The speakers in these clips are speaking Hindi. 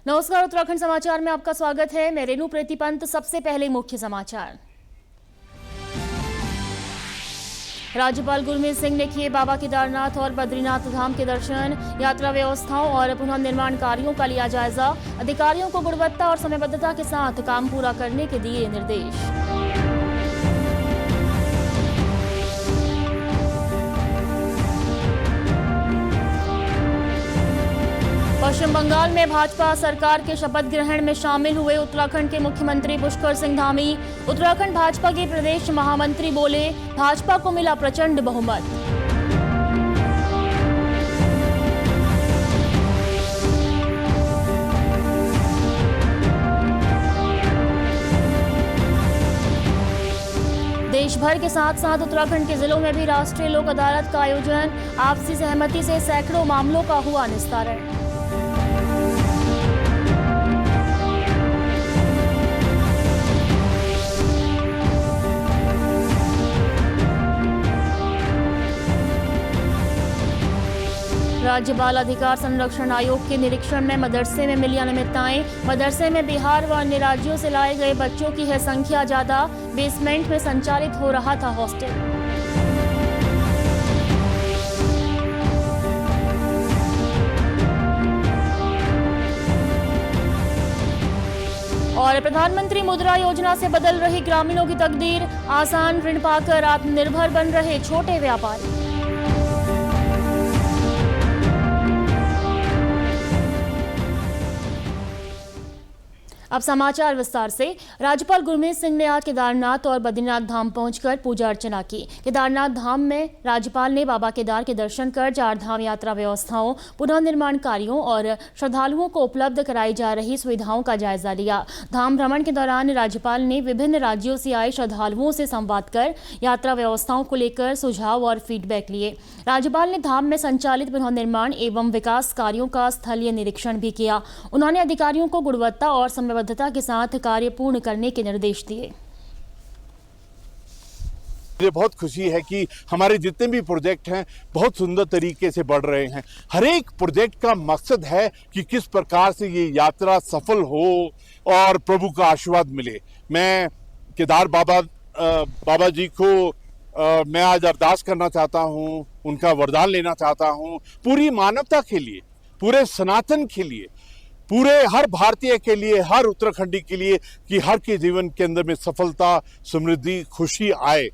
नमस्कार, उत्तराखंड समाचार में आपका स्वागत है। मैं रेणु प्रतिपंत। सबसे पहले मुख्य समाचार। राज्यपाल गुरमीत सिंह ने किए बाबा केदारनाथ और बद्रीनाथ धाम के दर्शन। यात्रा व्यवस्थाओं और पुनर्निर्माण कार्यों का लिया जायजा। अधिकारियों को गुणवत्ता और समयबद्धता के साथ काम पूरा करने के दिए निर्देश। पश्चिम बंगाल में भाजपा सरकार के शपथ ग्रहण में शामिल हुए उत्तराखंड के मुख्यमंत्री पुष्कर सिंह धामी। उत्तराखंड भाजपा के प्रदेश महामंत्री बोले, भाजपा को मिला प्रचंड बहुमत। देश भर के साथ साथ उत्तराखंड के जिलों में भी राष्ट्रीय लोक अदालत का आयोजन। आपसी सहमति से सैकड़ों मामलों का हुआ निस्तारण। राज्य बाल अधिकार संरक्षण आयोग के निरीक्षण में मदरसे में मिली अनियमितताएं। मदरसे में बिहार व अन्य राज्यों से लाए गए बच्चों की है संख्या ज्यादा। बेसमेंट में संचालित हो रहा था हॉस्टल। और प्रधानमंत्री मुद्रा योजना से बदल रही ग्रामीणों की तकदीर। आसान ऋण पाकर आत्मनिर्भर बन रहे छोटे व्यापारी। अब समाचार विस्तार से। राज्यपाल गुरमीत सिंह ने आज केदारनाथ और बद्रीनाथ धाम पहुंचकर पूजा अर्चना की। केदारनाथ धाम में राज्यपाल ने बाबा केदार के दर्शन कर चार धाम यात्रा व्यवस्थाओं, पुनर्निर्माण कार्यों और श्रद्धालुओं को उपलब्ध कराई जा रही सुविधाओं का जायजा लिया। धाम भ्रमण के दौरान राज्यपाल ने विभिन्न राज्यों से आए श्रद्धालुओं से संवाद कर यात्रा व्यवस्थाओं को लेकर सुझाव और फीडबैक लिए। राज्यपाल ने धाम में संचालित पुनर्निर्माण एवं विकास कार्यों का स्थलीय निरीक्षण भी किया। उन्होंने अधिकारियों को गुणवत्ता और समयबद्धता के साथ कार्य पूर्ण करने के निर्देश दिए। मुझे बहुत खुशी है कि हमारे जितने भी प्रोजेक्ट हैं बहुत सुंदर तरीके से बढ़ रहे हैं। हर एक प्रोजेक्ट का मकसद है कि किस प्रकार से ये यात्रा सफल हो और प्रभु का आशीर्वाद मिले। मैं केदार बाबा जी को मैं आज अरदास करना चाहता हूँ, उनका वरदान लेना चाहता हूँ, पूरी मानवता के लिए, पूरे सनातन के लिए, पूरे हर भारतीय के लिए, हर उत्तराखंडी के लिए, कि हर के जीवन के अंदर में सफलता, समृद्धि, खुशी आए।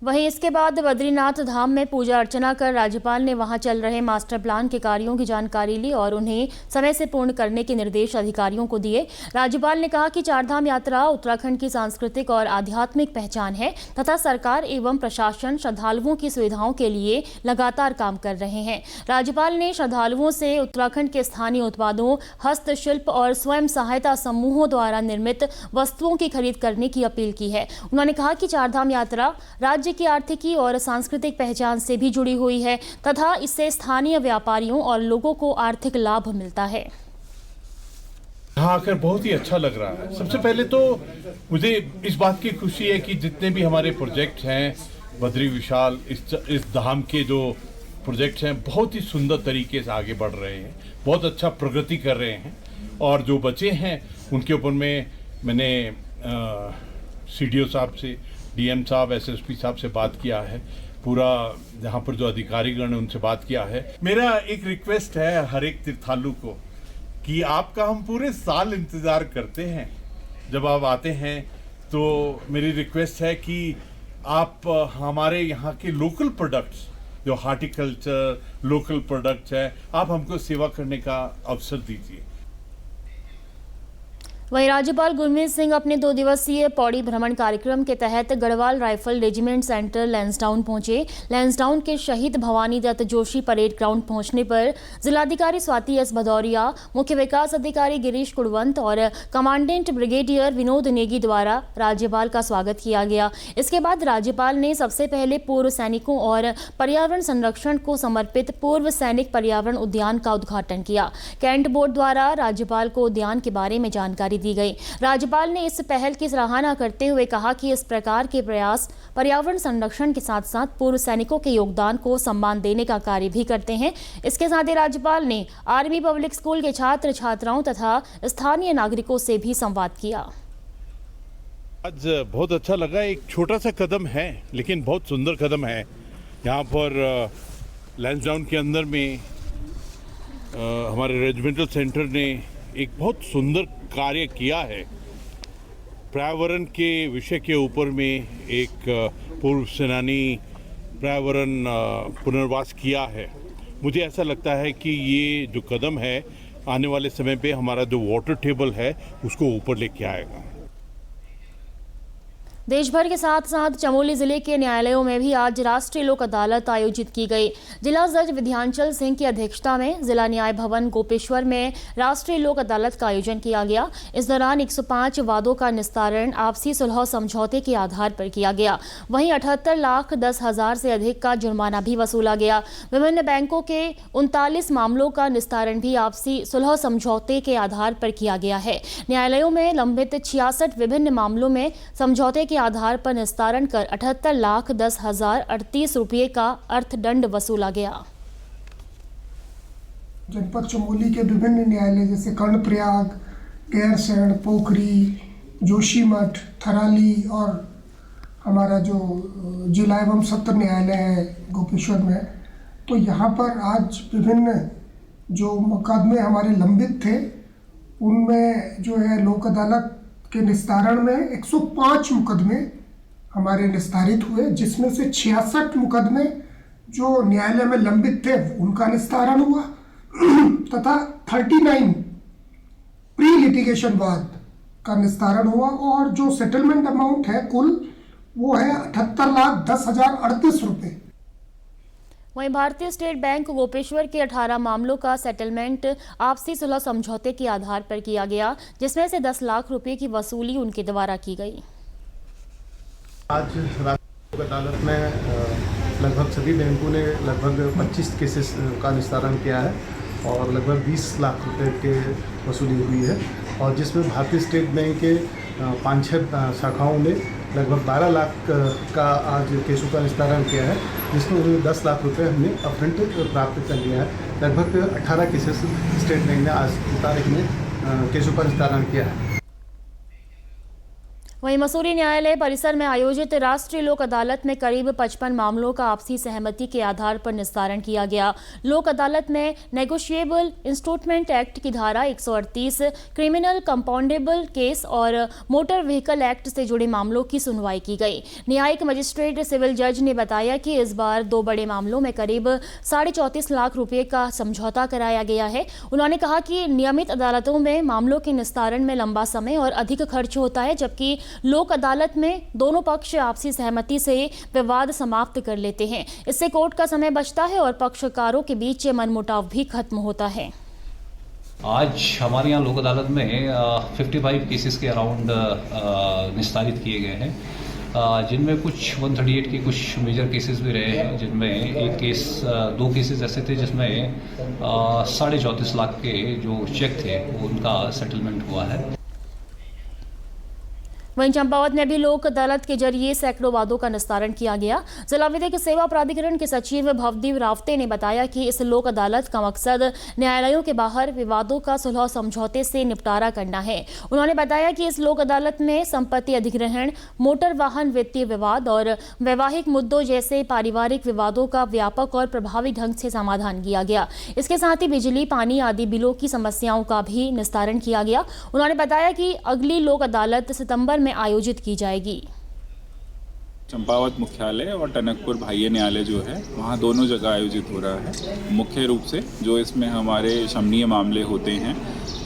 वहीं इसके बाद बद्रीनाथ धाम में पूजा अर्चना कर राज्यपाल ने वहां चल रहे मास्टर प्लान के कार्यों की जानकारी ली और उन्हें समय से पूर्ण करने के निर्देश अधिकारियों को दिए। राज्यपाल ने कहा कि चारधाम यात्रा उत्तराखंड की सांस्कृतिक और आध्यात्मिक पहचान है तथा सरकार एवं प्रशासन श्रद्धालुओं की सुविधाओं के लिए लगातार काम कर रहे हैं। राज्यपाल ने श्रद्धालुओं से उत्तराखंड के स्थानीय उत्पादों, हस्तशिल्प और स्वयं सहायता समूहों द्वारा निर्मित वस्तुओं की खरीद करने की अपील की है। उन्होंने कहा कि चारधाम यात्रा राज्य की आर्थिकी और सांस्कृतिक पहचान से भी जुड़ी हुई है तथा इससे स्थानीय व्यापारियों और लोगों को आर्थिक लाभ मिलता है। यहाँ आकर बहुत ही अच्छा लग रहा है। सबसे पहले तो मुझे इस बात की खुशी है कि जितने भी हमारे प्रोजेक्ट हैं, बद्री विशाल, इस धाम के जो प्रोजेक्ट्स हैं बहुत ही सुंदर तरीके से आगे बढ़ रहे हैं, बहुत अच्छा प्रगति कर रहे हैं। और जो बचे हैं उनके ऊपर मैंने CDO साहब से, DM साहब, SSP साहब से बात किया है, पूरा यहाँ पर जो अधिकारीगण है उनसे बात किया है। मेरा एक रिक्वेस्ट है हर एक तीर्थालु को कि आपका हम पूरे साल इंतज़ार करते हैं। जब आप आते हैं तो मेरी रिक्वेस्ट है कि आप हमारे यहाँ के लोकल प्रोडक्ट्स, जो हार्टिकल्चर लोकल प्रोडक्ट्स है, आप हमको सेवा करने का अवसर दीजिए। वहीं राज्यपाल गुरमीत सिंह अपने 2 दिवसीय पौड़ी भ्रमण कार्यक्रम के तहत Garhwal rifle regiment centre Lansdowne पहुंचे। लैंसडाउन के शहीद भवानी दत्त जोशी परेड ग्राउंड पहुंचने पर जिलाधिकारी स्वाति S भदौरिया, मुख्य विकास अधिकारी गिरीश कुड़वंत और कमांडेंट ब्रिगेडियर विनोद नेगी द्वारा राज्यपाल का स्वागत किया गया। इसके बाद राज्यपाल ने सबसे पहले पूर्व सैनिकों और पर्यावरण संरक्षण को समर्पित पूर्व सैनिक पर्यावरण उद्यान का उद्घाटन किया। कैंट बोर्ड द्वारा राज्यपाल को उद्यान के बारे में जानकारी दी गई। राज्यपाल ने इस पहल की सराहना करते हुए कहा कि इस प्रकार के प्रयास पर्यावरण संरक्षण के साथ साथ पूर्व सैनिकों के योगदान को सम्मान देने का कार्य भी करते हैं। इसके साथ ही राज्यपाल ने आर्मी पब्लिक स्कूल के छात्र छात्राओं तथा स्थानीय नागरिकों से भी संवाद किया। आज बहुत अच्छा लगा। एक छोटा सा कदम है लेकिन बहुत सुंदर कदम है। यहाँ पर लैंसडाउन के अंदर में हमारे रेजिमेंटल सेंटर ने एक बहुत सुंदर कार्य किया है। पर्यावरण के विषय के ऊपर में एक पूर्व सेनानी पर्यावरण पुनर्वास किया है। मुझे ऐसा लगता है कि ये जो कदम है आने वाले समय पे हमारा जो वाटर टेबल है उसको ऊपर लेके आएगा। देश भर के साथ साथ चमोली जिले के न्यायालयों में भी आज राष्ट्रीय लोक अदालत आयोजित की गई। जिला जज विध्यांचल सिंह की अध्यक्षता में जिला न्याय भवन गोपेश्वर में राष्ट्रीय लोक अदालत का आयोजन किया गया। इस दौरान 105 वादों का निस्तारण आपसी सुलह समझौते के आधार पर किया गया। वहीं 78,10,000 से अधिक का जुर्माना भी वसूला गया। विभिन्न बैंकों के 39 मामलों का निस्तारण भी आपसी सुलह समझौते के आधार पर किया गया है। न्यायालयों में लंबित 66 विभिन्न मामलों में समझौते के आधार पर निस्तारण कर 78,10,038 रुपये का अर्थदंड वसूला गया। जनपद चमोली के विभिन्न न्यायालय जैसे कर्णप्रयाग, गैरसैंण, पोखरी, जोशीमठ, थराली और हमारा जो जिला एवं सत्र न्यायालय है गोपेश्वर में, तो यहाँ पर आज विभिन्न जो मुकदमे हमारे लंबित थे उनमें जो है लोक अदालत के निस्तारण में 105 मुकदमे हमारे निस्तारित हुए, जिसमें से 66 मुकदमे जो न्यायालय में लंबित थे उनका निस्तारण हुआ तथा 39 प्री लिटिगेशन वाद का निस्तारण हुआ और जो सेटलमेंट अमाउंट है कुल वो है 78,10,038 रुपये। वहीं भारतीय स्टेट बैंक गोपेश्वर के 18 मामलों का सेटलमेंट आपसी सुलह समझौते के आधार पर किया गया, जिसमें से 10 लाख रुपए की वसूली उनके द्वारा की गई। आज राष्ट्रीय लोक अदालत में लगभग सभी बैंकों ने लगभग 25 केसेस का निस्तारण किया है और लगभग 20 लाख रुपए के वसूली हुई है और जिसमें भारतीय स्टेट बैंक के 5-6 शाखाओं ने लगभग 12 लाख का आज केसों का निस्तारण किया है, जिसमें उन्हें 10 लाख रुपए हमने अपफ्रंट प्राप्त कर लिया है। लगभग 18 केसेस स्टेट बैंक ने आज की तारीख में केसों का निस्तारण किया है। वहीं मसूरी न्यायालय परिसर में आयोजित राष्ट्रीय लोक अदालत में करीब 55 मामलों का आपसी सहमति के आधार पर निस्तारण किया गया। लोक अदालत में नेगोशिएबल इंस्ट्रूमेंट एक्ट की धारा 138, क्रिमिनल कंपाउंडेबल केस और मोटर व्हीकल एक्ट से जुड़े मामलों की सुनवाई की गई। न्यायिक मजिस्ट्रेट सिविल जज ने बताया कि इस बार 2 बड़े मामलों में करीब 34.5 लाख रुपये का समझौता कराया गया है। उन्होंने कहा कि नियमित अदालतों में मामलों के निस्तारण में लंबा समय और अधिक खर्च होता है, जबकि लोक अदालत में दोनों पक्ष आपसी सहमति से विवाद समाप्त कर लेते हैं। इससे कोर्ट का समय बचता है और पक्षकारों के बीच मनमुटाव भी खत्म होता है। आज हमारे यहाँ लोक अदालत में 55 केसेस के अराउंड निस्तारित किए गए हैं, जिनमें कुछ 138 के कुछ मेजर केसेस भी रहे हैं, जिनमें 2 केसेस ऐसे थे जिसमें 34.5 लाख के जो चेक थे उनका सेटलमेंट हुआ है। वहीं चंपावत में भी लोक अदालत के जरिए सैकड़ों वादों का निस्तारण किया गया। जिला विधिक सेवा प्राधिकरण के सचिव भवदीप रावते ने बताया कि इस लोक अदालत का मकसद न्यायालयों के बाहर विवादों का सुलह समझौते से निपटारा करना है। उन्होंने बताया कि इस लोक अदालत में संपत्ति अधिग्रहण, मोटर वाहन वित्तीय विवाद और वैवाहिक मुद्दों जैसे पारिवारिक विवादों का व्यापक और प्रभावी ढंग से समाधान किया गया। इसके साथ ही बिजली, पानी आदि बिलों की समस्याओं का भी निस्तारण किया गया। उन्होंने बताया कि अगली लोक अदालत सितंबर में आयोजित की जाएगी। चंपावत मुख्यालय और टनकपुर बाह्य न्यायालय जो है वहाँ दोनों जगह आयोजित हो रहा है। मुख्य रूप से जो इसमें हमारे शमनीय मामले होते हैं,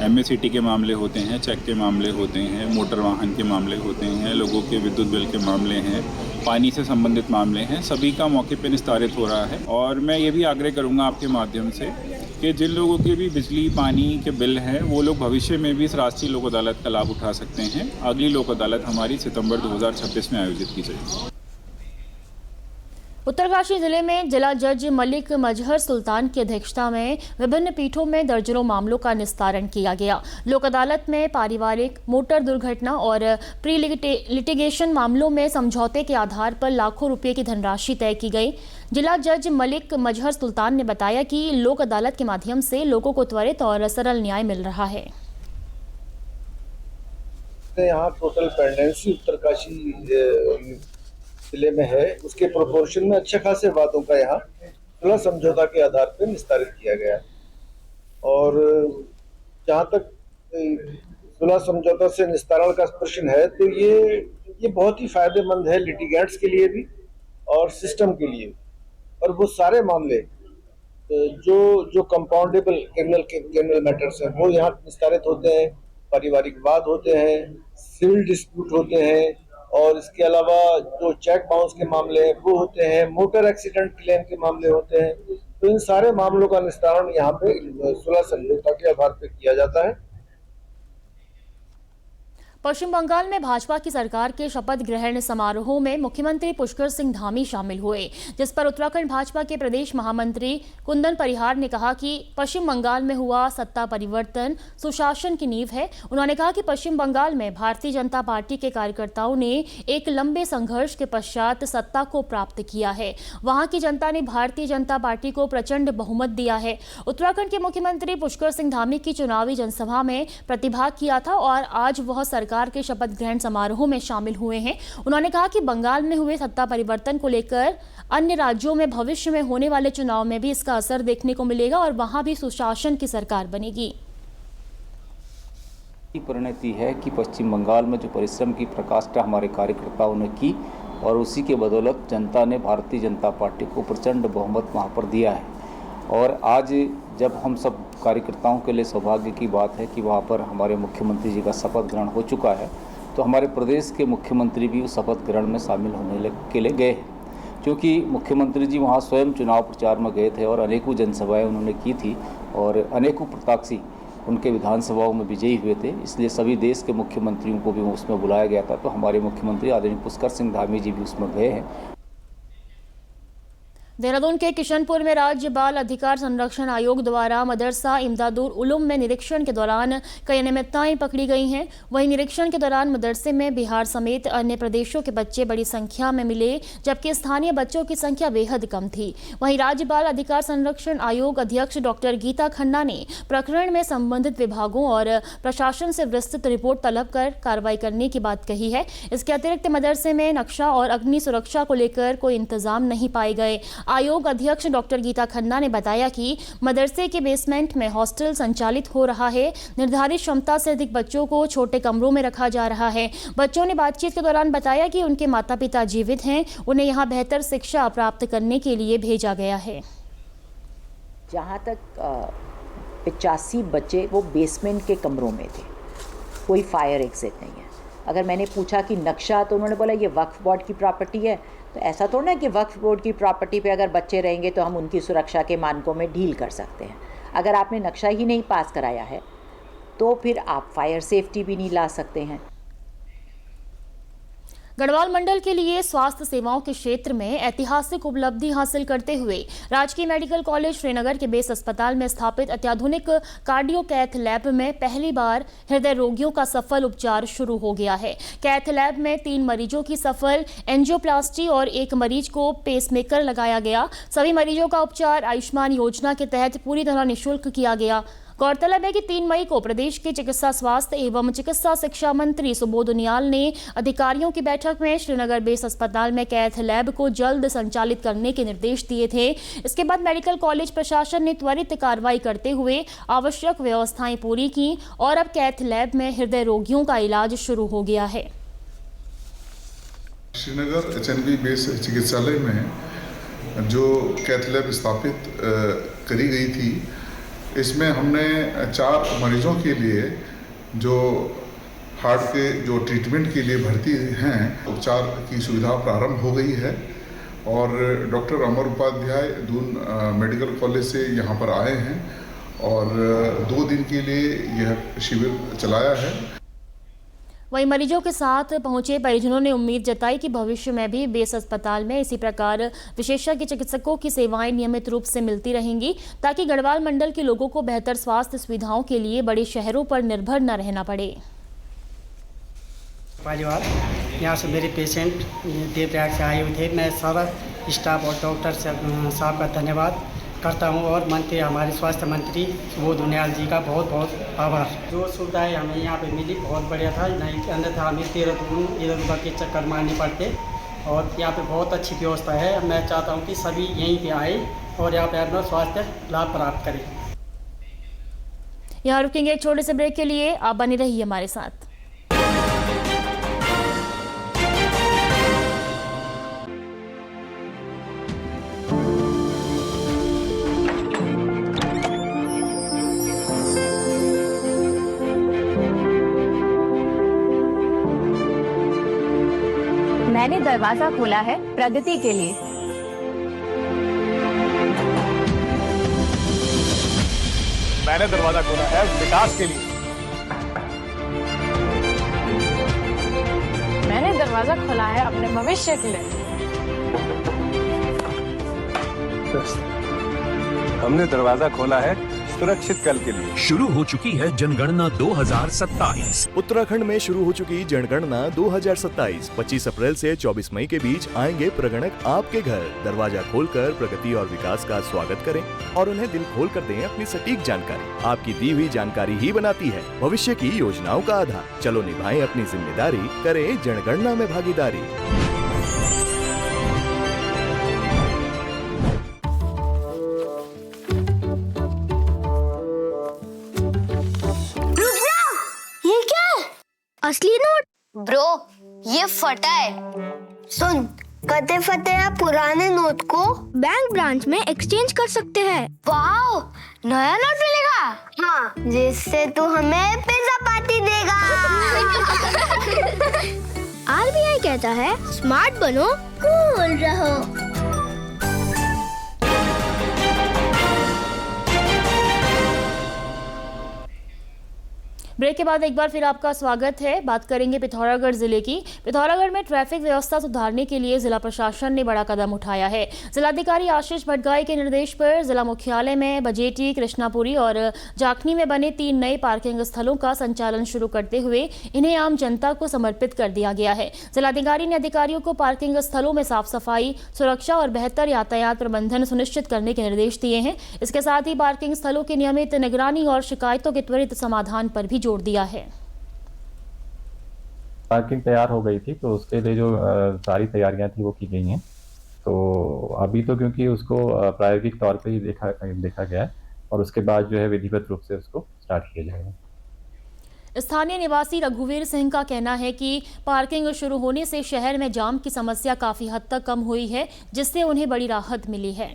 MACT के मामले होते हैं, चेक के मामले होते हैं, मोटर वाहन के मामले होते हैं, लोगों के विद्युत बिल के मामले हैं, पानी से संबंधित मामले हैं, सभी का मौके पर निस्तारित हो रहा है। और मैं ये भी आग्रह करूँगा आपके माध्यम से कि जिन लोगों के भी बिजली पानी के बिल हैं वो लोग भविष्य में भी इस राष्ट्रीय लोक अदालत का लाभ उठा सकते हैं। अगली लोक अदालत हमारी सितंबर 2026 में आयोजित की जाएगी। उत्तरकाशी जिले में जिला जज मलिक मजहर सुल्तान की अध्यक्षता में विभिन्न पीठों में दर्जनों मामलों का निस्तारण किया गया। लोक अदालत में पारिवारिक, मोटर दुर्घटना और प्री लिटिगेशन मामलों में समझौते के आधार पर लाखों रुपए की धनराशि तय की गई। जिला जज मलिक मजहर सुल्तान ने बताया कि लोक अदालत के माध्यम से लोगों को त्वरित और सरल न्याय मिल रहा है। यहाँ टोटल पेंडेंसी उत्तरकाशी जिले में है, उसके प्रोपोर्शन में अच्छे खासे वादों का यहाँ सुलह समझौता के आधार पर निस्तारित किया गया। और जहाँ तक सुलह समझौता से निस्तारण का प्रश्न है तो ये बहुत ही फायदेमंद है लिटिगेंट्स के लिए भी और सिस्टम के लिए। और वो सारे मामले जो कंपाउंडेबल क्रिमिनल मैटर्स हैं वो यहाँ निस्तारित होते हैं, पारिवारिक वाद होते हैं, सिविल डिस्प्यूट होते हैं और इसके अलावा जो चेक बाउंस के मामले हैं वो होते हैं, मोटर एक्सीडेंट क्लेम के मामले होते हैं। तो इन सारे मामलों का निस्तारण यहाँ पे सुलह समझौता के आधार पर किया जाता है। पश्चिम बंगाल में भाजपा की सरकार के शपथ ग्रहण समारोह में मुख्यमंत्री पुष्कर सिंह धामी शामिल हुए, जिस पर उत्तराखंड भाजपा के प्रदेश महामंत्री कुंदन परिहार ने कहा कि पश्चिम बंगाल में हुआ सत्ता परिवर्तन सुशासन की नींव है। उन्होंने कहा कि पश्चिम बंगाल में भारतीय जनता पार्टी के कार्यकर्ताओं ने एक लंबे संघर्ष के पश्चात सत्ता को प्राप्त किया है। वहां की जनता ने भारतीय जनता पार्टी को प्रचंड बहुमत दिया है। उत्तराखंड के मुख्यमंत्री पुष्कर सिंह धामी की चुनावी जनसभा में प्रतिभाग किया था और आज वह सरकार के शपथ ग्रहण समारोह में शामिल हुए हैं। उन्होंने कहा कि बंगाल में हुए सत्ता परिवर्तन को लेकर अन्य राज्यों में भविष्य में होने वाले चुनाव में भी इसका असर देखने को मिलेगा और वहां भी सुशासन की सरकार बनेगी। परिणति है कि पश्चिम बंगाल में जो परिश्रम की प्रकाष्ठा हमारे कार्यकर्ताओं ने की और उसी के बदौलत जनता ने भारतीय जनता पार्टी को प्रचंड बहुमत वहाँ पर दिया है। और आज जब हम सब कार्यकर्ताओं के लिए सौभाग्य की बात है कि वहाँ पर हमारे मुख्यमंत्री जी का शपथ ग्रहण हो चुका है, तो हमारे प्रदेश के मुख्यमंत्री भी उस शपथ ग्रहण में शामिल होने के लिए गए हैं, क्योंकि मुख्यमंत्री जी वहाँ स्वयं चुनाव प्रचार में गए थे और अनेकों जनसभाएं उन्होंने की थी और अनेकों प्रत्याशी उनके विधानसभाओं में विजयी हुए थे। इसलिए सभी देश के मुख्यमंत्रियों को भी उसमें बुलाया गया था, तो हमारे मुख्यमंत्री आदरणीय पुष्कर सिंह धामी जी भी उसमें गए हैं। देहरादून के किशनपुर में राज्य बाल अधिकार संरक्षण आयोग द्वारा मदरसा इमदादुल उलूम में निरीक्षण के दौरान कई अनियमितताएं पकड़ी गई हैं। वहीं निरीक्षण के दौरान मदरसे में बिहार समेत अन्य प्रदेशों के बच्चे बड़ी संख्या में मिले, जबकि स्थानीय बच्चों की संख्या बेहद कम थी। वहीं राज्य बाल अधिकार संरक्षण आयोग अध्यक्ष डॉक्टर गीता खन्ना ने प्रकरण में संबंधित विभागों और प्रशासन से विस्तृत रिपोर्ट तलब कर कार्रवाई करने की बात कही है। इसके अतिरिक्त मदरसे में नक्शा और अग्नि सुरक्षा को लेकर कोई इंतजाम नहीं पाए गए। आयोग अध्यक्ष डॉक्टर गीता खन्ना ने बताया कि मदरसे के बेसमेंट में हॉस्टल संचालित हो रहा है। निर्धारित क्षमता से अधिक बच्चों को छोटे कमरों में रखा जा रहा है। बच्चों ने बातचीत के दौरान बताया कि उनके माता पिता जीवित हैं, उन्हें यहाँ बेहतर शिक्षा प्राप्त करने के लिए भेजा गया है। जहाँ तक 85 बच्चे वो बेसमेंट के कमरों में थे, कोई फायर एग्जिट नहीं है। अगर मैंने पूछा कि नक्शा, तो उन्होंने बोला ये वक्फ बोर्ड की प्रॉपर्टी है। तो ऐसा थोड़ा ना कि वक्फ बोर्ड की प्रॉपर्टी पे अगर बच्चे रहेंगे तो हम उनकी सुरक्षा के मानकों में ढील कर सकते हैं। अगर आपने नक्शा ही नहीं पास कराया है तो फिर आप फायर सेफ्टी भी नहीं ला सकते हैं। गढ़वाल मंडल के लिए स्वास्थ्य सेवाओं के क्षेत्र में ऐतिहासिक उपलब्धि हासिल करते हुए राजकीय मेडिकल कॉलेज श्रीनगर के बेस अस्पताल में स्थापित अत्याधुनिक कार्डियो कैथ लैब में पहली बार हृदय रोगियों का सफल उपचार शुरू हो गया है। कैथ लैब में 3 मरीजों की सफल एंजियोप्लास्टी और 1 मरीज को पेसमेकर लगाया गया। सभी मरीजों का उपचार आयुष्मान योजना के तहत पूरी तरह निःशुल्क किया गया। गौरतलब है कि 3 मई को प्रदेश के चिकित्सा स्वास्थ्य एवं चिकित्सा शिक्षा मंत्री सुबोध उनियाल ने अधिकारियों की बैठक में श्रीनगर बेस अस्पताल में कैथ लैब को जल्द संचालित करने के निर्देश दिए थे। इसके बाद मेडिकल कॉलेज प्रशासन ने त्वरित कार्रवाई करते हुए आवश्यक व्यवस्थाएं पूरी की और अब कैथ लैब में हृदय रोगियों का इलाज शुरू हो गया है। श्रीनगर HNB बेस चिकित्सालय में जो कैथ लैब स्थापित करी गई थी, इसमें हमने 4 मरीजों के लिए जो हार्ट के जो ट्रीटमेंट के लिए भर्ती हैं, उपचार की सुविधा प्रारंभ हो गई है। और डॉक्टर अमर उपाध्याय दून मेडिकल कॉलेज से यहाँ पर आए हैं और 2 दिन के लिए यह शिविर चलाया है। वहीं मरीजों के साथ पहुंचे परिजनों ने उम्मीद जताई कि भविष्य में भी बेस अस्पताल में इसी प्रकार विशेषज्ञ चिकित्सकों की सेवाएं नियमित रूप से मिलती रहेंगी, ताकि गढ़वाल मंडल के लोगों को बेहतर स्वास्थ्य सुविधाओं के लिए बड़े शहरों पर निर्भर न रहना पड़े। परिवार यहाँ से मेरे पेशेंट देवप्रयाग से आए हुए थे। मैं सारा स्टाफ और डॉक्टर साहब का धन्यवाद करता हूँ और मंत्री हमारे स्वास्थ्य मंत्री सुबोध उनियाल जी का बहुत बहुत आभार। जो सुविधाएं हमें यहाँ पे मिली बहुत बढ़िया था, नहीं अन्यथा हमें 13 दिन के चक्कर मारने पड़ते और यहाँ पे बहुत अच्छी व्यवस्था है। मैं चाहता हूँ कि सभी यहीं पे आए और यहाँ पे अपना स्वास्थ्य लाभ प्राप्त करें। यहाँ रुकेंगे एक छोटे से ब्रेक के लिए, आप बने रहिए हमारे साथ। मैंने दरवाजा खोला है प्रगति के लिए। मैंने दरवाजा खोला है विकास के लिए। मैंने दरवाजा खोला है अपने भविष्य के लिए। हमने दरवाजा खोला है सुरक्षित कल के लिए। शुरू हो चुकी है जनगणना 2027। उत्तराखंड में शुरू हो चुकी जनगणना 2027। 25 अप्रैल से 24 मई के बीच आएंगे प्रगणक आपके घर। दरवाजा खोलकर प्रगति और विकास का स्वागत करें और उन्हें दिल खोल कर दें अपनी सटीक जानकारी। आपकी दी हुई जानकारी ही बनाती है भविष्य की योजनाओं का आधार। चलो निभाएं अपनी जिम्मेदारी, करें जनगणना में भागीदारी। असली नोट ब्रो, ये फटा है। सुन, कते फटे या पुराने नोट को बैंक ब्रांच में एक्सचेंज कर सकते हैं। वाओ, नया नोट मिलेगा। हाँ, जिससे तू हमें पिज्जा पार्टी देगा। RBI कहता है स्मार्ट बनो, कूल रहो। ब्रेक के बाद एक बार फिर आपका स्वागत है। बात करेंगे पिथौरागढ़ जिले की। पिथौरागढ़ में ट्रैफिक व्यवस्था सुधारने के लिए जिला प्रशासन ने बड़ा कदम उठाया है। जिलाधिकारी आशीष भटगाई के निर्देश पर जिला मुख्यालय में बजेटी, कृष्णापुरी और जाखनी में बने 3 नए पार्किंग स्थलों का संचालन शुरू करते हुए इन्हें आम जनता को समर्पित कर दिया गया है। जिलाधिकारी ने अधिकारियों को पार्किंग स्थलों में साफ सफाई, सुरक्षा और बेहतर यातायात प्रबंधन सुनिश्चित करने के निर्देश दिए हैं। इसके साथ ही पार्किंग स्थलों की नियमित निगरानी और शिकायतों के त्वरित समाधान पर भी जोर दिया है। पार्किंग तैयार हो गई थी तो उसके लिए जो सारी तैयारियां थी वो की गई हैं। तो अभी तो क्योंकि उसको प्रायोगिक तौर पे ही देखा गया है और उसके बाद जो है विधिवत रूप से उसको स्टार्ट किया जाएगा। स्थानीय निवासी रघुवीर सिंह का कहना है कि पार्किंग शुरू होने से शहर में जाम की समस्या काफी हद तक कम हुई है, जिससे उन्हें बड़ी राहत मिली है।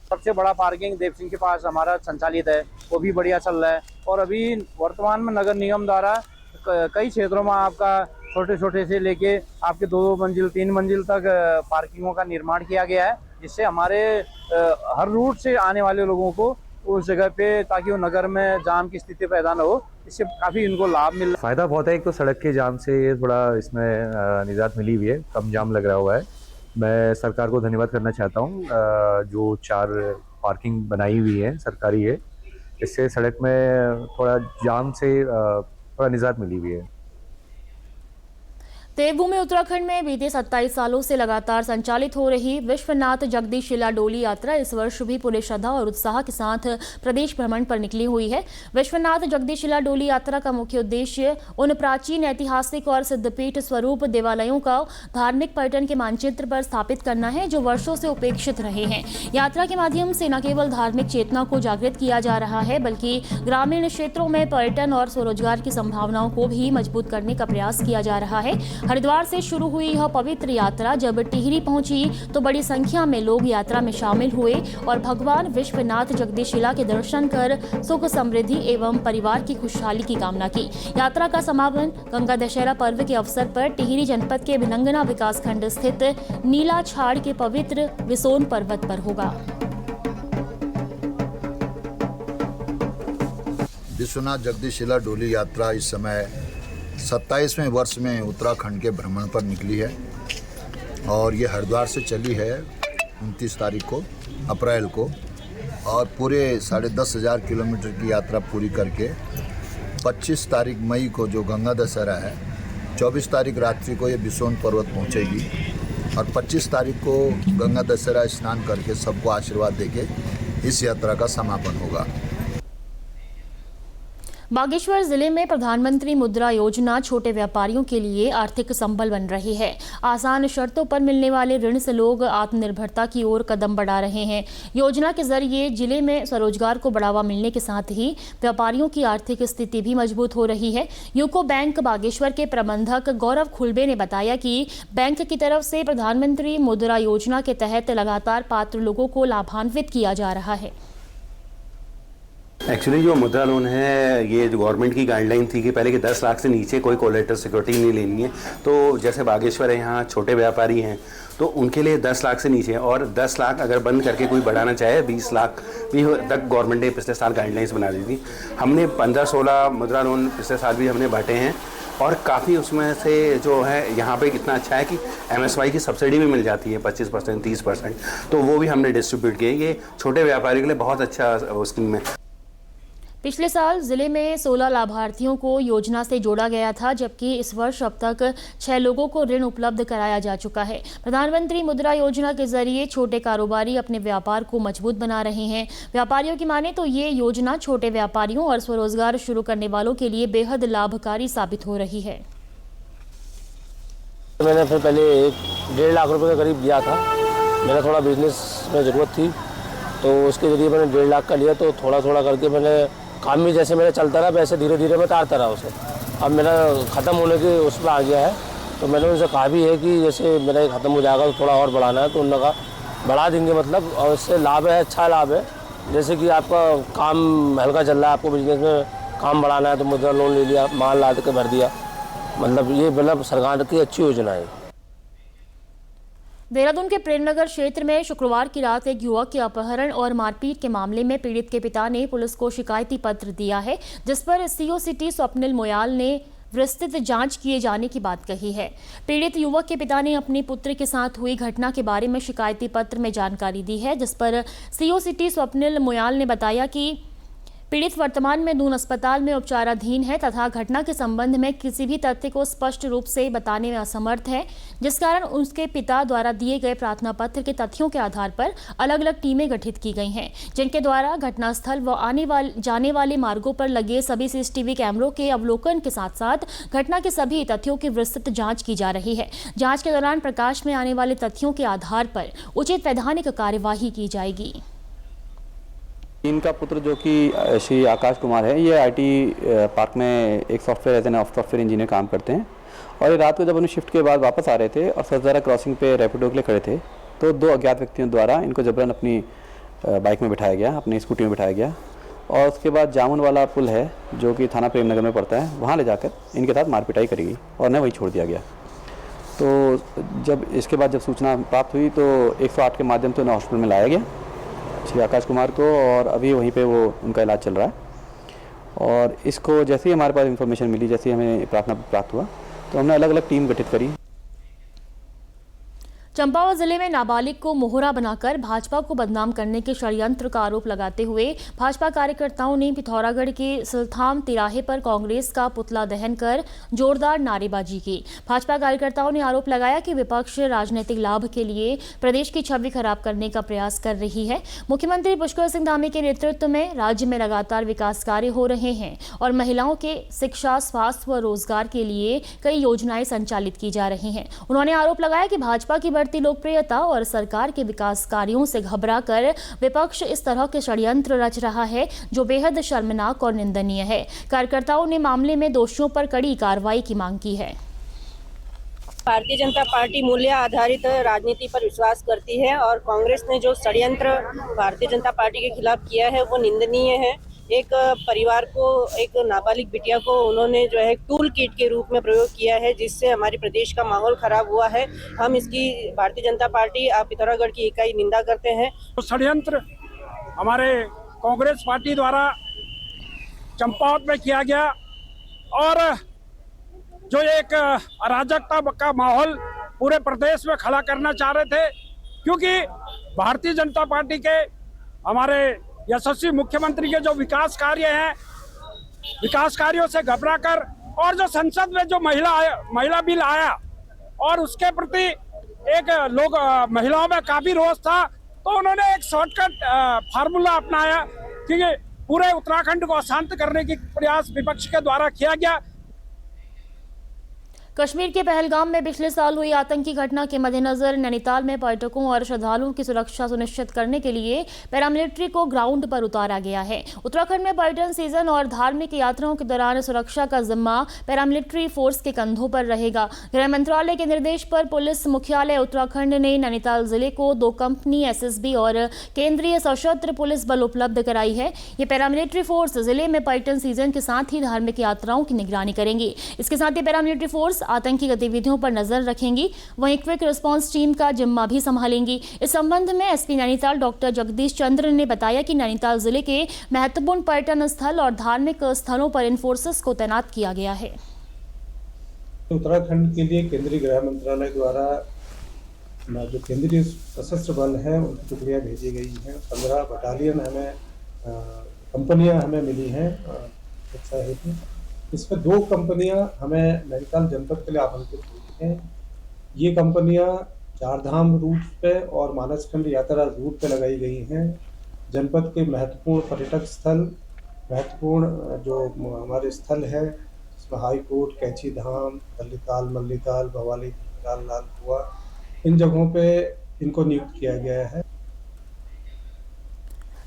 सबसे बड़ा पार्किंग देव सिंह के पास हमारा संचालित है, वो भी बढ़िया चल रहा है। और अभी वर्तमान में नगर निगम द्वारा कई क्षेत्रों में आपका छोटे छोटे से लेके आपके 2 मंजिल 3 मंजिल तक पार्किंगों का निर्माण किया गया है, जिससे हमारे हर रूट से आने वाले लोगों को उस जगह पे, ताकि वो नगर में जाम की स्थिति पैदा न हो, इससे काफ़ी इनको लाभ मिल रहा है। फ़ायदा बहुत है। एक तो सड़क के जाम से थोड़ा इसमें निजात मिली हुई है, कम जाम लग रहा हुआ है। मैं सरकार को धन्यवाद करना चाहता हूँ। जो 4 पार्किंग बनाई हुई है सरकारी है, इससे सड़क में थोड़ा जाम से थोड़ा निजात मिली हुई है। देवभूमि उत्तराखंड में बीते 27 सालों से लगातार संचालित हो रही विश्वनाथ जगदीशिला डोली यात्रा इस वर्ष भी पूरे श्रद्धा और उत्साह के साथ प्रदेश भ्रमण पर निकली हुई है। विश्वनाथ जगदीशिला डोली यात्रा का मुख्य उद्देश्य उन प्राचीन, ऐतिहासिक और सिद्धपीठ स्वरूप देवालयों का धार्मिक पर्यटन के मानचित्र पर स्थापित करना है, जो वर्षों से उपेक्षित रहे हैं। यात्रा के माध्यम से न केवल धार्मिक चेतना को जागृत किया जा रहा है, बल्कि ग्रामीण क्षेत्रों में पर्यटन और स्वरोजगार की संभावनाओं को भी मजबूत करने का प्रयास किया जा रहा है। हरिद्वार से शुरू हुई यह पवित्र यात्रा जब टिहरी पहुंची तो बड़ी संख्या में लोग यात्रा में शामिल हुए और भगवान विश्वनाथ जगदीशिला के दर्शन कर सुख, समृद्धि एवं परिवार की खुशहाली की कामना की। यात्रा का समापन गंगा दशहरा पर्व के अवसर पर टिहरी जनपद के भिलंगना विकासखंड स्थित नीला छाड़ के पवित्र विसोन पर्वत पर होगा। विश्वनाथ जगदीशिला डोली यात्रा इस समय 27वें वर्ष में उत्तराखंड के भ्रमण पर निकली है और ये हरिद्वार से चली है 29 तारीख को अप्रैल को, और पूरे 10,500 किलोमीटर की यात्रा पूरी करके 25 तारीख मई को जो गंगा दशहरा है, 24 तारीख रात्रि को ये बिसोन पर्वत पहुंचेगी और 25 तारीख को गंगा दशहरा स्नान करके सबको आशीर्वाद देके इस यात्रा का समापन होगा। बागेश्वर जिले में प्रधानमंत्री मुद्रा योजना छोटे व्यापारियों के लिए आर्थिक संबल बन रही है। आसान शर्तों पर मिलने वाले ऋण से लोग आत्मनिर्भरता की ओर कदम बढ़ा रहे हैं। योजना के जरिए जिले में स्वरोजगार को बढ़ावा मिलने के साथ ही व्यापारियों की आर्थिक स्थिति भी मजबूत हो रही है। यूको बैंक बागेश्वर के प्रबंधक गौरव खुलबे ने बताया कि बैंक की तरफ से प्रधानमंत्री मुद्रा योजना के तहत लगातार पात्र लोगों को लाभान्वित किया जा रहा है। एक्चुअली जो मुद्रा लोन है, ये जो गवर्नमेंट की गाइडलाइन थी कि पहले कि 10 लाख से नीचे कोई कोलेटरल सिक्योरिटी नहीं लेनी है। तो जैसे बागेश्वर है, यहाँ छोटे व्यापारी हैं तो उनके लिए 10 लाख से नीचे, और 10 लाख अगर बंद करके कोई बढ़ाना चाहे 20 लाख भी तक गवर्नमेंट ने पिछले साल गाइडलाइंस बना दी थी। हमने 15-16 मुद्रा लोन पिछले साल भी हमने बांटे हैं और काफ़ी उसमें से जो है यहाँ पे इतना अच्छा है कि MSY की सब्सिडी भी मिल जाती है 25%, 30%, तो वो भी हमने डिस्ट्रीब्यूट किए। ये छोटे व्यापारियों के लिए बहुत अच्छा स्कीम है। पिछले साल जिले में 16 लाभार्थियों को योजना से जोड़ा गया था, जबकि इस वर्ष अब तक 6 लोगों को ऋण उपलब्ध कराया जा चुका है। प्रधानमंत्री मुद्रा योजना के जरिए छोटे कारोबारी अपने व्यापार को मजबूत बना रहे हैं। व्यापारियों की माने तो ये योजना छोटे व्यापारियों और स्वरोजगार शुरू करने वालों के लिए बेहद लाभकारी साबित हो रही है। मैंने फिर पहले 1.5 लाख रुपए के करीब लिया था। मेरा थोड़ा बिजनेस में ज़रूरत थी तो उसके ज़रिए मैंने 1.5 लाख का लिया। तो थोड़ा थोड़ा करके मैंने काम भी जैसे मेरा चलता रहा वैसे धीरे धीरे मैं तारता रहा उसे। अब मेरा ख़त्म होने के उस पर आ गया है तो मैंने उनसे कहा भी है कि जैसे मेरा ये ख़त्म हो जाएगा तो थोड़ा और बढ़ाना है, तो उन्होंने कहा बढ़ा देंगे मतलब। और इससे लाभ है, अच्छा लाभ है। जैसे कि आपका काम हल्का चल रहा है, आपको बिजनेस में काम बढ़ाना है तो मुद्रा लोन ले लिया, माल ला के भर दिया। मतलब ये मतलब सरकार की अच्छी योजना है। देहरादून के प्रेमनगर क्षेत्र में शुक्रवार की रात एक युवक के अपहरण और मारपीट के मामले में पीड़ित के पिता ने पुलिस को शिकायती पत्र दिया है, जिस पर CO सिटी स्वप्निल मोयाल ने विस्तृत जांच किए जाने की बात कही है। पीड़ित युवक के पिता ने अपनी पुत्र के साथ हुई घटना के बारे में शिकायती पत्र में जानकारी दी है, जिस पर CO सिटी स्वप्निल मोयाल ने बताया कि पीड़ित वर्तमान में दून अस्पताल में उपचाराधीन है तथा घटना के संबंध में किसी भी तथ्य को स्पष्ट रूप से बताने में असमर्थ है, जिस कारण उसके पिता द्वारा दिए गए प्रार्थना पत्र के तथ्यों के आधार पर अलग अलग टीमें गठित की गई हैं, जिनके द्वारा घटनास्थल व जाने वाले मार्गों पर लगे सभी CCTV कैमरों के अवलोकन के साथ साथ घटना के सभी तथ्यों की विस्तृत जाँच की जा रही है। जाँच के दौरान प्रकाश में आने वाले तथ्यों के आधार पर उचित वैधानिक कार्यवाही की जाएगी। इनका पुत्र जो कि श्री आकाश कुमार है, ये IT पार्क में एक software as an software engineer काम करते हैं और ये रात को जब उन्हें शिफ्ट के बाद वापस आ रहे थे और सजदारा क्रॉसिंग पे रैपिडो के लिए खड़े थे तो 2 अज्ञात व्यक्तियों द्वारा इनको जबरन अपनी बाइक में बिठाया गया, अपनी स्कूटी में बिठाया गया और उसके बाद जामुन वाला पुल है जो कि थाना प्रेमनगर में पड़ता है, वहाँ ले जाकर इनके साथ मारपिटाई करी गई और उन्हें वहीं छोड़ दिया गया। तो जब इसके बाद जब सूचना प्राप्त हुई तो 108 के माध्यम से उन्हें हॉस्पिटल में लाया गया श्री आकाश कुमार को और अभी वहीं पे वो उनका इलाज चल रहा है। और इसको जैसे ही हमारे पास इन्फॉर्मेशन मिली, जैसे ही हमें प्रार्थना प्राप्त हुआ तो हमने अलग अलग टीम गठित करी। चंपावत जिले में नाबालिग को मोहरा बनाकर भाजपा को बदनाम करने के षड्यंत्र का आरोप लगाते हुए भाजपा कार्यकर्ताओं ने पिथौरागढ़ के सिलथाम तिराहे पर कांग्रेस का पुतला दहन कर जोरदार नारेबाजी की। भाजपा कार्यकर्ताओं ने आरोप लगाया कि विपक्ष राजनीतिक लाभ के लिए प्रदेश की छवि खराब करने का प्रयास कर रही है। मुख्यमंत्री पुष्कर सिंह धामी के नेतृत्व में राज्य में लगातार विकास कार्य हो रहे हैं और महिलाओं के शिक्षा, स्वास्थ्य व रोजगार के लिए कई योजनाएं संचालित की जा रही हैं। उन्होंने आरोप लगाया कि भाजपा की लोकप्रियता और सरकार के विकास कार्यों से घबराकर विपक्ष इस तरह के षड्यंत्र रच रहा है जो बेहद शर्मनाक और निंदनीय है। कार्यकर्ताओं ने मामले में दोषियों पर कड़ी कार्रवाई की मांग की है। भारतीय जनता पार्टी मूल्य आधारित राजनीति पर विश्वास करती है और कांग्रेस ने जो षड्यंत्र भारतीय जनता पार्टी के खिलाफ किया है वो निंदनीय है। एक परिवार को, एक नाबालिग बिटिया को उन्होंने जो है टूल किट के रूप में प्रयोग किया है, जिससे हमारे प्रदेश का माहौल खराब हुआ है। हम इसकी भारतीय जनता पार्टी पिथौरागढ़ की इकाई निंदा करते हैं। षड्यंत्र हमारे कांग्रेस पार्टी द्वारा चंपावत में किया गया और जो एक अराजकता का माहौल पूरे प्रदेश में खड़ा करना चाह रहे थे, क्योंकि भारतीय जनता पार्टी के हमारे यशस्वी मुख्यमंत्री के जो विकास कार्य हैं, विकास कार्यों से घबरा कर और जो संसद में जो महिला बिल आया और उसके प्रति एक लोग महिलाओं में काफी रोष था, तो उन्होंने एक शॉर्टकट फार्मूला अपनाया कि पूरे उत्तराखंड को अशांत करने की प्रयास विपक्ष के द्वारा किया गया। कश्मीर के पहलगाम में पिछले साल हुई आतंकी घटना के मद्देनजर नैनीताल में पर्यटकों और श्रद्धालुओं की सुरक्षा सुनिश्चित करने के लिए पैरामिलिट्री को ग्राउंड पर उतारा गया है। उत्तराखंड में पर्यटन सीजन और धार्मिक यात्राओं के दौरान सुरक्षा का जिम्मा पैरामिलिट्री फोर्स के कंधों पर रहेगा। गृह मंत्रालय के निर्देश पर पुलिस मुख्यालय उत्तराखंड ने नैनीताल जिले को 2 कंपनी एसएसबी और केंद्रीय सशस्त्र पुलिस बल उपलब्ध कराई है। ये पैरामिलिट्री फोर्स जिले में पर्यटन सीजन के साथ ही धार्मिक यात्राओं की निगरानी करेंगी। इसके साथ ही पैरामिलिट्री फोर्स आतंकी गतिविधियों पर नजर रखेंगी, वहीं क्विक रिस्पांस टीम का जिम्मा भी संभालेंगी। इस संबंध में एसपी नैनीताल डॉक्टर जगदीश चंद्र ने बताया कि नैनीताल जिले के महत्वपूर्ण पर्यटन स्थल और धार्मिक स्थलों पर इन फोर्सेस को तैनात किया गया है। उत्तराखंड के लिए केंद्रीय गृह मंत्रालय द्वारा जो केंद्रीय सशस्त्र बल है उनकी टुकड़ियाँ भेजी गई हैं। 15 बटालियन हमें कंपनियां हमें मिली हैं सुरक्षा हेतु। इसमें 2 कंपनियां हमें नैनीताल जनपद के लिए आवंटित हुई हैं। ये कंपनियां चारधाम रूट पे और मानसखंड यात्रा रूट पे लगाई गई हैं। जनपद के महत्वपूर्ण पर्यटक स्थल, महत्वपूर्ण जो हमारे स्थल है, इसमें हाई कोर्ट, कैंची धाम, मल्लीताल, भवाली ताल, लाल कुआ, इन जगहों पे इनको नियुक्त किया गया है।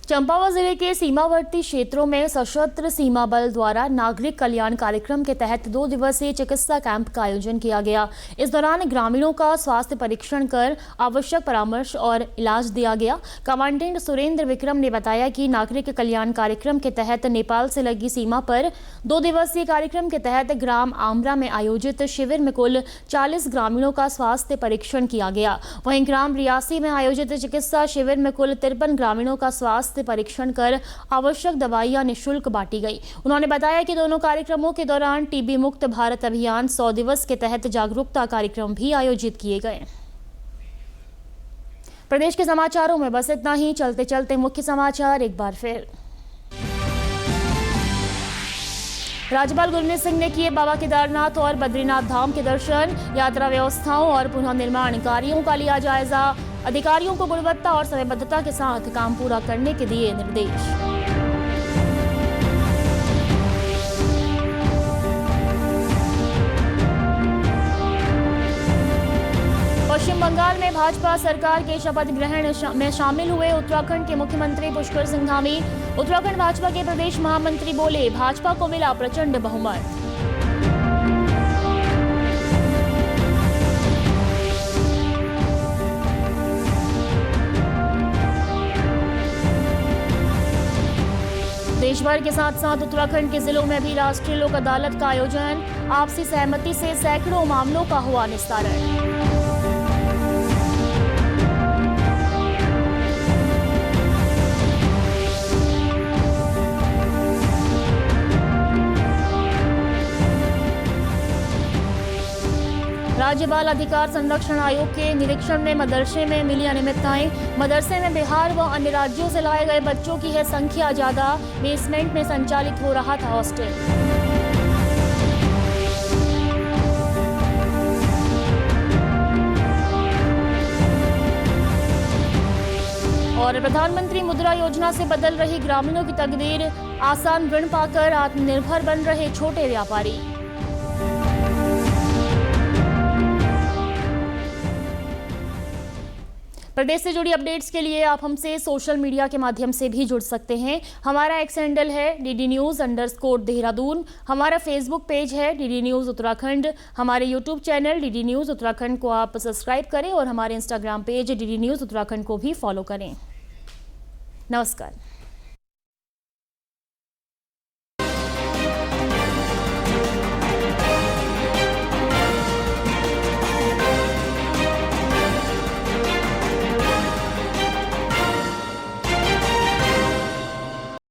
चंपावत जिले के सीमावर्ती क्षेत्रों में सशस्त्र सीमा बल द्वारा नागरिक कल्याण कार्यक्रम के तहत 2 दिवसीय चिकित्सा कैंप का आयोजन किया गया। इस दौरान ग्रामीणों का स्वास्थ्य परीक्षण कर आवश्यक परामर्श और इलाज दिया गया। कमांडेंट सुरेंद्र विक्रम ने बताया कि नागरिक कल्याण कार्यक्रम के तहत नेपाल से लगी सीमा पर 2 दिवसीय कार्यक्रम के तहत ग्राम आमरा में आयोजित शिविर में कुल 40 ग्रामीणों का स्वास्थ्य परीक्षण किया गया। वहीं ग्राम रियासी में आयोजित चिकित्सा शिविर में कुल 53 ग्रामीणों का स्वास्थ्य परीक्षण कर आवश्यक दवाइयां निःशुल्क बांटी गई। उन्होंने बताया कि दोनों कार्यक्रमों के दौरान टीबी मुक्त भारत अभियान 100 दिवस के तहत जागरूकता कार्यक्रम भी आयोजित किए गए। प्रदेश के समाचारों में बस इतना ही। चलते चलते मुख्य समाचार एक बार फिर। राज्यपाल गुरमीत सिंह ने किए बाबा केदारनाथ और बद्रीनाथ धाम के दर्शन। यात्रा व्यवस्थाओं और पुनः निर्माण कार्यों का लिया जायजा। अधिकारियों को गुणवत्ता और समयबद्धता के साथ काम पूरा करने के दिए निर्देश। पश्चिम बंगाल में भाजपा सरकार के शपथ ग्रहण में शामिल हुए उत्तराखंड के मुख्यमंत्री पुष्कर सिंह धामी। उत्तराखंड भाजपा के प्रदेश महामंत्री बोले, भाजपा को मिला प्रचंड बहुमत। देश भर के साथ साथ उत्तराखंड के जिलों में भी राष्ट्रीय लोक अदालत का आयोजन। आपसी सहमति से सैकड़ों मामलों का हुआ निस्तारण। राज्य बाल अधिकार संरक्षण आयोग के निरीक्षण में मदरसे में मिली अनियमितताएं। मदरसे में बिहार व अन्य राज्यों से लाए गए बच्चों की है संख्या ज्यादा। बेसमेंट में संचालित हो रहा था हॉस्टल। और प्रधानमंत्री मुद्रा योजना से बदल रही ग्रामीणों की तकदीर। आसान ऋण पाकर आत्मनिर्भर बन रहे छोटे व्यापारी। प्रदेश से जुड़ी अपडेट्स के लिए आप हमसे सोशल मीडिया के माध्यम से भी जुड़ सकते हैं। हमारा एक्स हैंडल है DD News_देहरादून। हमारा फेसबुक पेज है DD News उत्तराखंड। हमारे YouTube channel DD News Uttarakhand को आप सब्सक्राइब करें और हमारे Instagram page DD News Uttarakhand को भी फॉलो करें। नमस्कार।